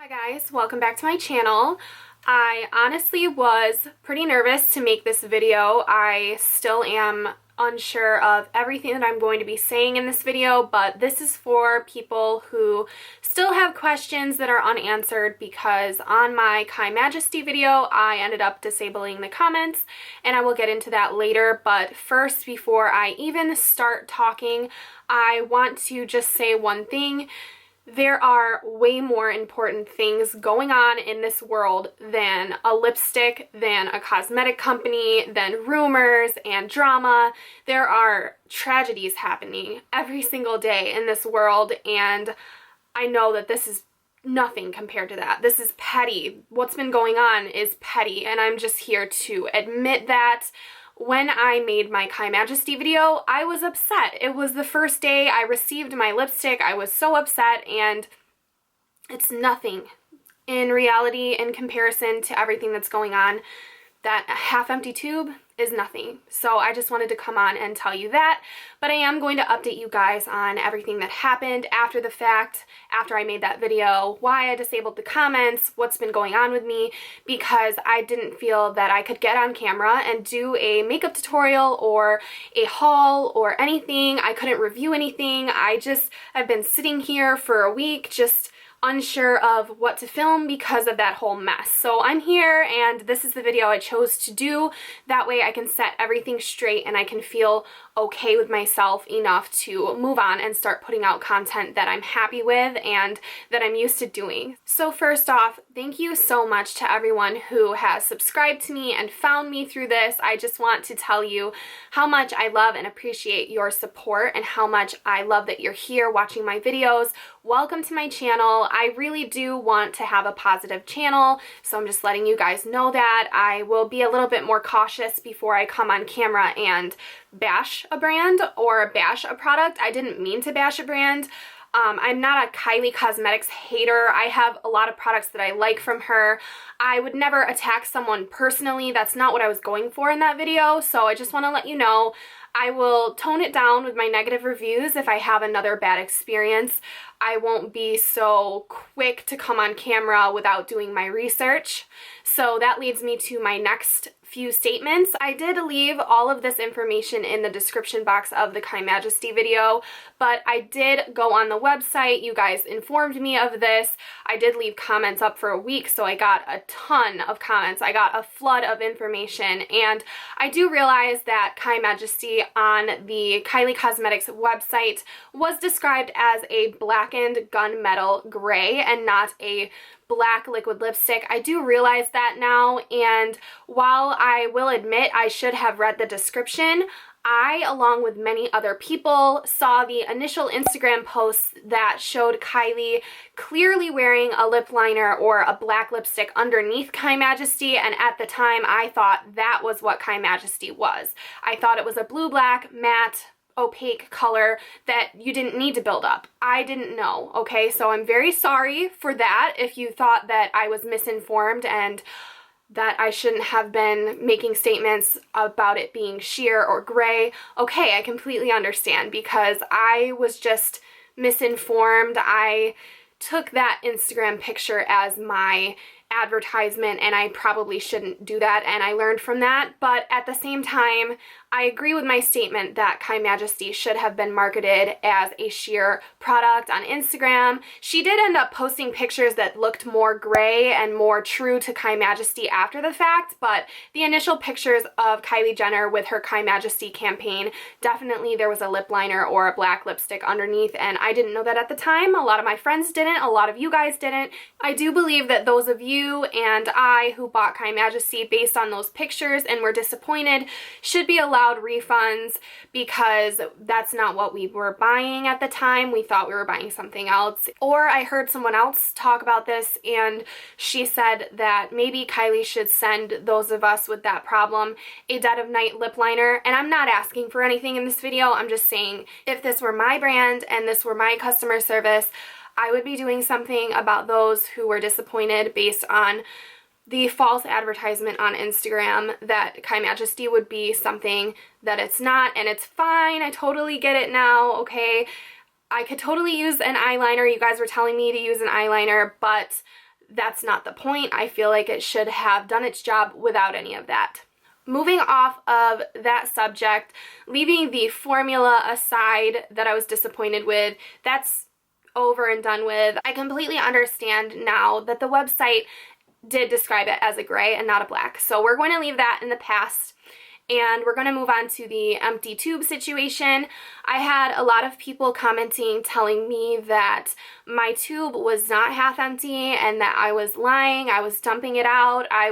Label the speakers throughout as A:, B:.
A: Hi guys, welcome back to my channel. I honestly was pretty nervous to make this video. I still am unsure of everything that I'm going to be saying in this video, but this is for people who still have questions that are unanswered because on my KyMajesty video, I ended up disabling the comments, and I will get into that later. But first, before I even start talking, I want to just say one thing. There are way more important things going on in this world than a lipstick, than a cosmetic company, than rumors and drama. There are tragedies happening every single day in this world, and I know that this is nothing compared to that. This is petty. What's been going on is petty, and I'm just here to admit that. When I made my KyMajesty video, I was upset. It was the first day I received my lipstick. I was so upset, and it's nothing in reality in comparison to everything that's going on. That half-empty tube is nothing. So I just wanted to come on and tell you that, but I am going to update you guys on everything that happened after the fact, after I made that video, why I disabled the comments, what's been going on with me, because I didn't feel that I could get on camera and do a makeup tutorial or a haul or anything. I couldn't review anything. I've been sitting here for a week just unsure of what to film because of that whole mess. So I'm here, and this is the video I chose to do. That way I can set everything straight and I can feel okay with myself enough to move on and start putting out content that I'm happy with and that I'm used to doing. So first off, thank you so much to everyone who has subscribed to me and found me through this. I just want to tell you how much I love and appreciate your support and how much I love that you're here watching my videos. Welcome to my channel. I really do want to have a positive channel, so I'm just letting you guys know that. I will be a little bit more cautious before I come on camera and bash a brand or bash a product. I didn't mean to bash a brand. I'm not a Kylie Cosmetics hater. I have a lot of products that I like from her. I would never attack someone personally. That's not what I was going for in that video, so I just want to let you know I will tone it down with my negative reviews if I have another bad experience. I won't be so quick to come on camera without doing my research. So that leads me to my next few statements. I did leave all of this information in the description box of the KyMajesty video, but I did go on the website. You guys informed me of this. I did leave comments up for a week, so I got a ton of comments. I got a flood of information, and I do realize that KyMajesty on the Kylie Cosmetics website was described as a blackened gunmetal gray and not a black liquid lipstick. I do realize that now, and while I will admit I should have read the description, I, along with many other people, saw the initial Instagram posts that showed Kylie clearly wearing a lip liner or a black lipstick underneath KyMajesty, and at the time I thought that was what KyMajesty was. I thought it was a blue-black matte opaque color that you didn't need to build up. I didn't know, okay? So I'm very sorry for that if you thought that I was misinformed and that I shouldn't have been making statements about it being sheer or gray. Okay, I completely understand because I was just misinformed. I took that Instagram picture as my advertisement, and I probably shouldn't do that, and I learned from that. But at the same time, I agree with my statement that KyMajesty should have been marketed as a sheer product on Instagram. She did end up posting pictures that looked more gray and more true to KyMajesty after the fact, but the initial pictures of Kylie Jenner with her KyMajesty campaign, definitely there was a lip liner or a black lipstick underneath, and I didn't know that at the time. A lot of my friends didn't. A lot of you guys didn't. I do believe that those of you and I who bought KyMajesty based on those pictures and were disappointed should be allowed refunds because that's not what we were buying at the time. We thought we were buying something else. Or I heard someone else talk about this, and she said that maybe Kylie should send those of us with that problem a dead of night lip liner. And I'm not asking for anything in this video. I'm just saying if this were my brand and this were my customer service, I would be doing something about those who were disappointed based on the false advertisement on Instagram that KyMajesty would be something that it's not, and it's fine. I totally get it now, okay? I could totally use an eyeliner. You guys were telling me to use an eyeliner, but that's not the point. I feel like it should have done its job without any of that. Moving off of that subject, leaving the formula aside that I was disappointed with, that's over and done with. I completely understand now that the website did describe it as a gray and not a black. So we're going to leave that in the past, and we're going to move on to the empty tube situation. I had a lot of people commenting, telling me that my tube was not half empty and that I was lying, I was dumping it out. I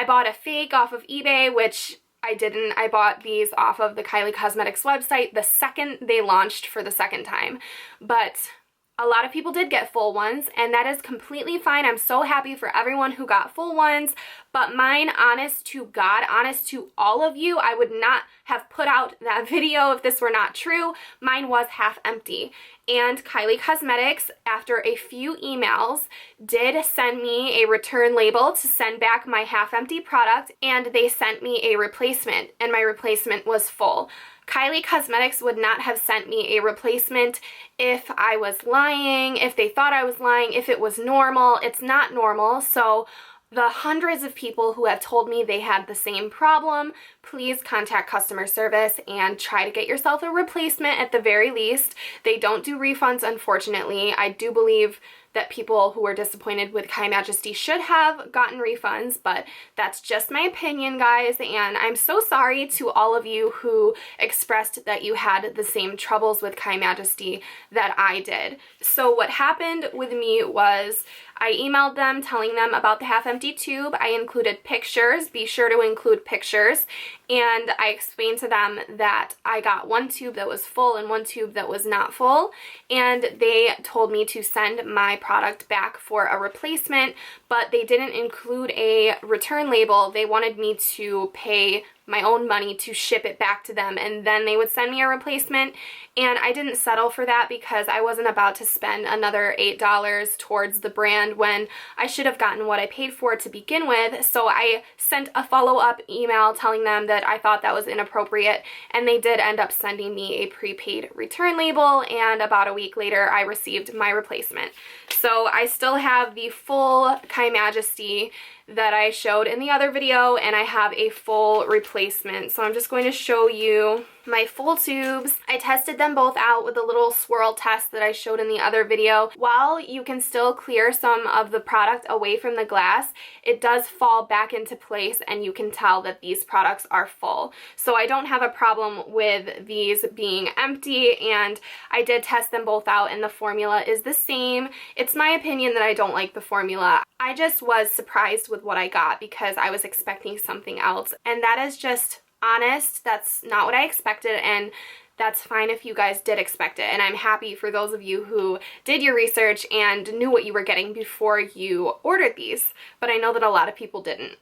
A: bought a fake off of eBay, which I didn't. I bought these off of the Kylie Cosmetics website the second they launched for the second time. But a lot of people did get full ones, and that is completely fine. I'm so happy for everyone who got full ones, but mine, honest to God, honest to all of you, I would not have put out that video if this were not true. Mine was half empty. And Kylie Cosmetics, after a few emails, did send me a return label to send back my half empty product, and they sent me a replacement, and my replacement was full. Kylie Cosmetics would not have sent me a replacement if I was lying, if they thought I was lying, if it was normal. It's not normal. So the hundreds of people who have told me they had the same problem, please contact customer service and try to get yourself a replacement at the very least. They don't do refunds, unfortunately. I do believe that people who were disappointed with KyMajesty should have gotten refunds, but that's just my opinion, guys, and I'm so sorry to all of you who expressed that you had the same troubles with KyMajesty that I did. So what happened with me was I emailed them telling them about the half-empty tube. I included pictures, be sure to include pictures, and I explained to them that I got one tube that was full and one tube that was not full, and they told me to send my product back for a replacement, but they didn't include a return label. They wanted me to pay my own money to ship it back to them, and then they would send me a replacement, and I didn't settle for that because I wasn't about to spend another $8 towards the brand when I should have gotten what I paid for to begin with. So I sent a follow-up email telling them that I thought that was inappropriate, and they did end up sending me a prepaid return label, and about a week later I received my replacement. So I still have the full KyMajesty that I showed in the other video, and I have a full replacement. So I'm just going to show you my full tubes. I tested them both out with a little swirl test that I showed in the other video. While you can still clear some of the product away from the glass, it does fall back into place, and you can tell that these products are full. So I don't have a problem with these being empty, and I did test them both out, and the formula is the same. It's my opinion that I don't like the formula. I just was surprised with what I got because I was expecting something else, and that is just honest. That's not what I expected, and that's fine if you guys did expect it, and I'm happy for those of you who did your research and knew what you were getting before you ordered these, but I know that a lot of people didn't.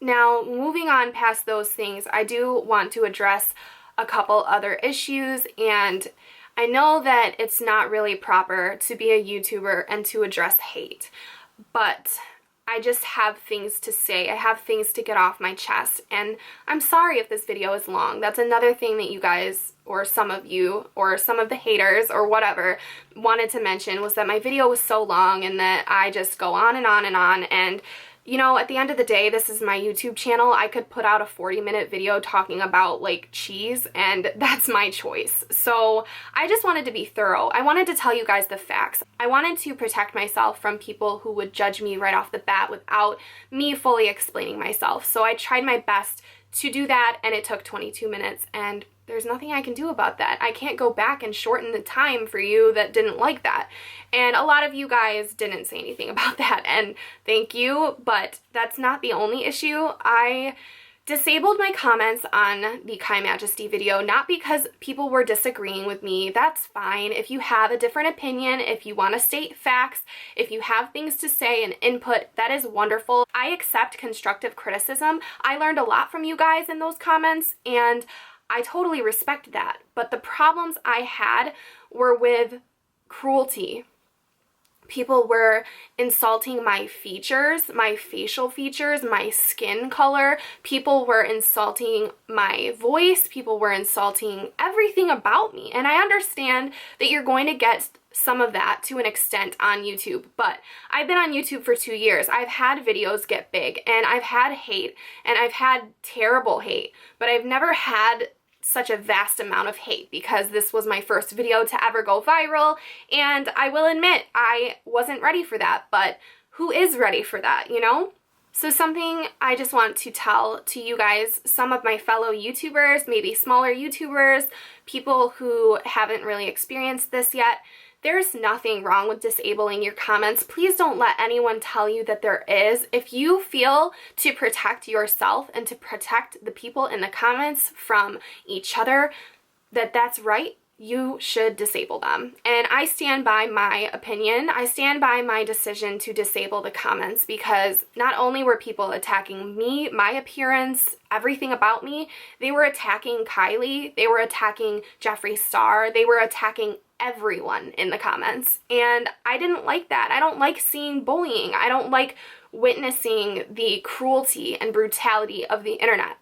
A: Now, moving on past those things, I do want to address a couple other issues, and I know that it's not really proper to be a YouTuber and to address hate, but I just have things to say. I have things to get off my chest, and I'm sorry if this video is long. That's another thing that you guys, or some of you, or some of the haters, or whatever, wanted to mention, was that my video was so long and that I just go on and on and on, and you know, at the end of the day, this is my YouTube channel. I could put out a 40-minute video talking about, like, cheese, and that's my choice. So I just wanted to be thorough. I wanted to tell you guys the facts. I wanted to protect myself from people who would judge me right off the bat without me fully explaining myself. So I tried my best to do that, and it took 22 minutes, and there's nothing I can do about that. I can't go back and shorten the time for you that didn't like that. And a lot of you guys didn't say anything about that, and thank you, but that's not the only issue. I disabled my comments on the KyMajesty video, not because people were disagreeing with me. That's fine. If you have a different opinion, if you want to state facts, if you have things to say and input, that is wonderful. I accept constructive criticism. I learned a lot from you guys in those comments, and I totally respect that. But the problems I had were with cruelty. People were insulting my features, my facial features, my skin color. People were insulting my voice. People were insulting everything about me. And I understand that you're going to get some of that to an extent on YouTube, but I've been on YouTube for 2 years. I've had videos get big, and I've had hate, and I've had terrible hate, but I've never had such a vast amount of hate because this was my first video to ever go viral, and I will admit I wasn't ready for that, but who is ready for that, you know? So something I just want to tell to you guys, some of my fellow YouTubers, maybe smaller YouTubers, people who haven't really experienced this yet, there's nothing wrong with disabling your comments. Please don't let anyone tell you that there is. If you feel to protect yourself and to protect the people in the comments from each other, that's right, you should disable them. And I stand by my opinion. I stand by my decision to disable the comments because not only were people attacking me, my appearance, everything about me, they were attacking Kylie, they were attacking Jeffree Star, they were attacking everyone in the comments, and I didn't like that. I don't like seeing bullying. I don't like witnessing the cruelty and brutality of the internet.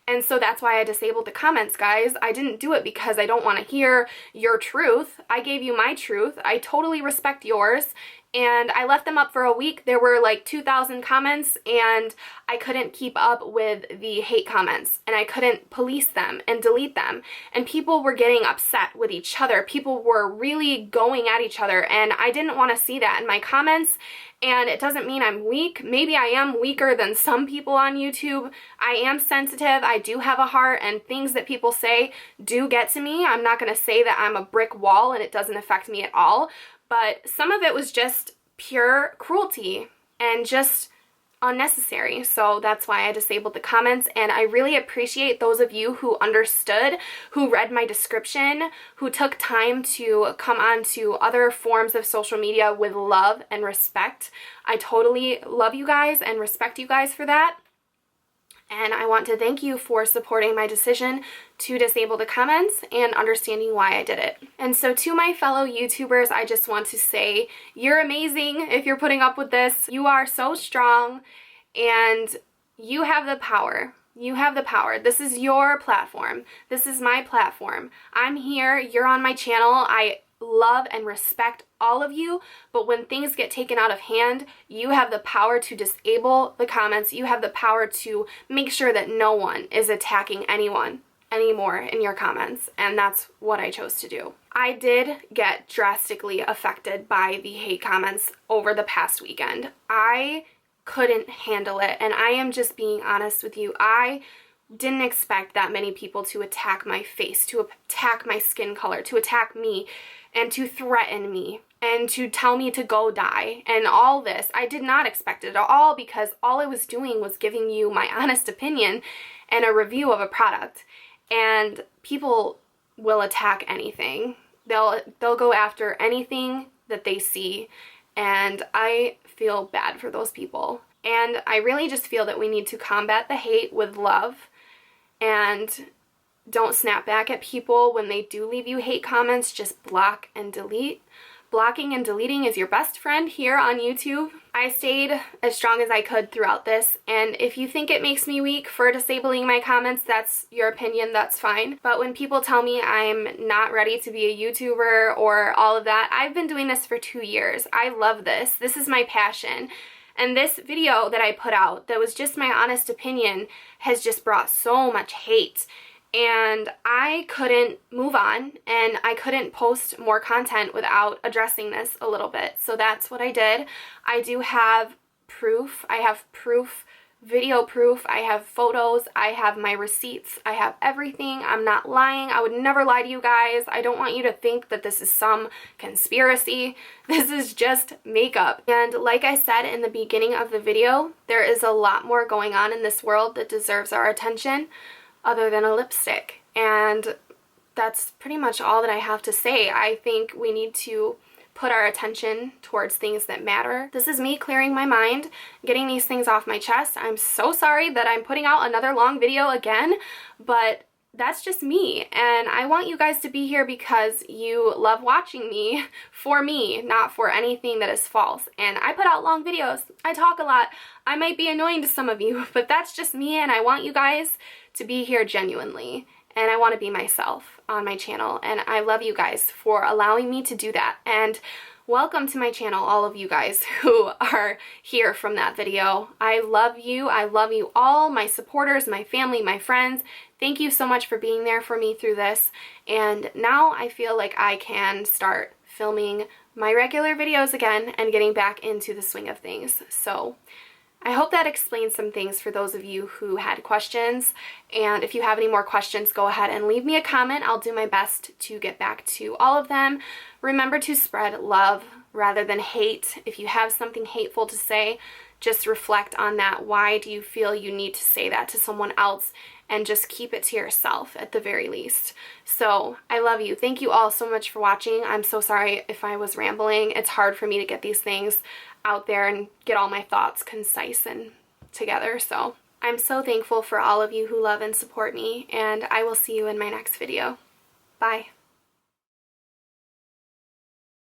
A: And so that's why I disabled the comments, guys. I didn't do it because I don't want to hear your truth. I gave you my truth. I totally respect yours. And I left them up for a week. There were like 2,000 comments, and I couldn't keep up with the hate comments, and I couldn't police them and delete them. And people were getting upset with each other. People were really going at each other, and I didn't want to see that in my comments. And it doesn't mean I'm weak. Maybe I am weaker than some people on YouTube. I am sensitive. I do have a heart, and things that people say do get to me. I'm not going to say that I'm a brick wall and it doesn't affect me at all. But some of it was just pure cruelty and just unnecessary. So that's why I disabled the comments, and I really appreciate those of you who understood, who read my description, who took time to come on to other forms of social media with love and respect. I totally love you guys and respect you guys for that. And I want to thank you for supporting my decision to disable the comments and understanding why I did it. And so to my fellow YouTubers, I just want to say, you're amazing if you're putting up with this. You are so strong, and you have the power. You have the power. This is your platform. This is my platform. I'm here. You're on my channel. I love and respect all of you, but when things get taken out of hand, you have the power to disable the comments. You have the power to make sure that no one is attacking anyone anymore in your comments, and that's what I chose to do. I did get drastically affected by the hate comments over the past weekend. I couldn't handle it, and I am just being honest with you. I didn't expect that many people to attack my face, to attack my skin color, to attack me, and to threaten me, and to tell me to go die, and all this. I did not expect it at all, because all I was doing was giving you my honest opinion and a review of a product. And people will attack anything. They'll go after anything that they see, and I feel bad for those people. And I really just feel that we need to combat the hate with love, and don't snap back at people when they do leave you hate comments. Just block and delete. Blocking and deleting is your best friend here on YouTube. I stayed as strong as I could throughout this, and if you think it makes me weak for disabling my comments, that's your opinion, that's fine. But when people tell me I'm not ready to be a YouTuber or all of that, I've been doing this for 2 years. I love this. This is my passion. And this video that I put out that was just my honest opinion has just brought so much hate. And I couldn't move on, and I couldn't post more content without addressing this a little bit. So that's what I did. I do have proof. I have proof, video proof. I have photos. I have my receipts. I have everything. I'm not lying. I would never lie to you guys. I don't want you to think that this is some conspiracy. This is just makeup. And like I said in the beginning of the video, there is a lot more going on in this world that deserves our attention other than a lipstick. And that's pretty much all that I have to say. I think we need to put our attention towards things that matter. This is me clearing my mind, getting these things off my chest. I'm so sorry that I'm putting out another long video again, but that's just me, and I want you guys to be here because you love watching me for me, not for anything that is false. And I put out long videos, I talk a lot, I might be annoying to some of you, but that's just me, and I want you guys to be here genuinely, and I want to be myself on my channel, and I love you guys for allowing me to do that. And welcome to my channel, all of you guys who are here from that video. I love you all, my supporters, my family, my friends. Thank you so much for being there for me through this, and now I feel like I can start filming my regular videos again and getting back into the swing of things. So I hope that explains some things for those of you who had questions, and if you have any more questions, go ahead and leave me a comment. I'll do my best to get back to all of them. Remember to spread love rather than hate. If you have something hateful to say, just reflect on that. Why do you feel you need to say that to someone else? And just keep it to yourself at the very least. So I love you. Thank you all so much for watching. I'm so sorry if I was rambling. It's hard for me to get these things out there and get all my thoughts concise and together. So I'm so thankful for all of you who love and support me, and I will see you in my next video. Bye.